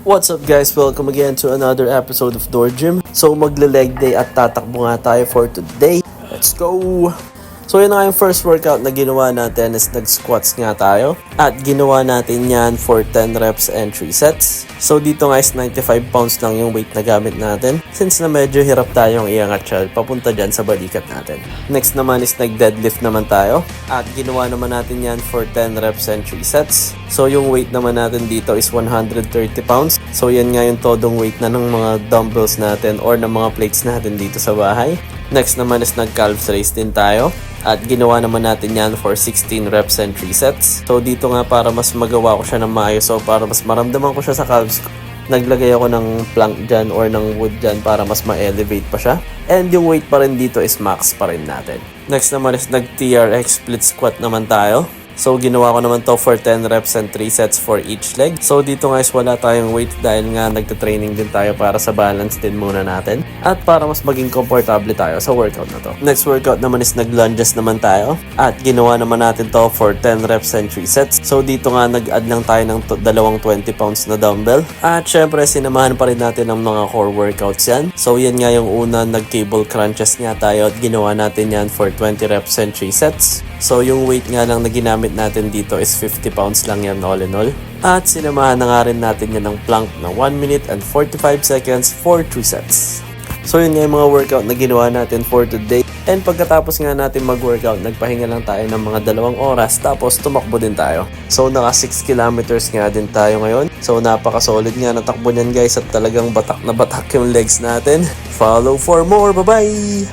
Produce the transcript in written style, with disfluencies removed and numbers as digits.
What's up guys? Welcome again to another episode of Door Gym. So magle-leg day at tatakbo nga tayo for today. Let's go! So yun nga yung first workout na ginawa natin is nag-squats nga tayo. At ginawa natin yan for 10 reps and 3 sets. So dito nga is 95 pounds lang yung weight na gamit natin. Since na medyo hirap tayong iangat siya papunta dyan sa balikat natin. Next naman is nag-deadlift naman tayo. At ginawa naman natin yan for 10 reps and 3 sets. So yung weight naman natin dito is 130 pounds. So yan nga yung todong weight na ng mga dumbbells natin or ng mga plates natin dito sa bahay. Next naman is nag-calves raise din tayo. At ginawa naman natin yan for 16 reps and 3 sets. So dito nga para mas magawa ko siya ng maayos. So para mas maramdaman ko siya sa calves ko, naglagay ako ng plank dyan or ng wood dyan para mas ma-elevate pa siya. And yung weight pa rin dito is max pa rin natin. Next naman is nag-TRX split squat naman tayo. So ginawa ko naman to for 10 reps and 3 sets for each leg. So dito guys wala tayong weight dahil nga nagte-training din tayo para sa balance din muna natin. At para mas maging komportable tayo sa workout na to. Next workout naman is nag-lunges naman tayo. At ginawa naman natin to for 10 reps and 3 sets. So dito nga nag-add lang tayo ng dalawang 20 pounds na dumbbell. At syempre sinamahan pa rin natin ng mga core workouts yan. So yan nga yung una, nag-cable crunches nga tayo. At ginawa natin yan for 20 reps and 3 sets. So yung weight nga lang na ginamit natin dito is 50 pounds lang yan all in all. At sinamahan na nga rin natin yan ng plank na 1 minute and 45 seconds for 3 sets. So yun nga yung mga workout na ginawa natin for today. And pagkatapos nga natin mag-workout, nagpahinga lang tayo ng mga 2 oras tapos tumakbo din tayo. So naka 6 kilometers nga din tayo ngayon. So napaka-solid nga na takbo niyan guys at talagang batak na batak yung legs natin. Follow for more. Bye-bye!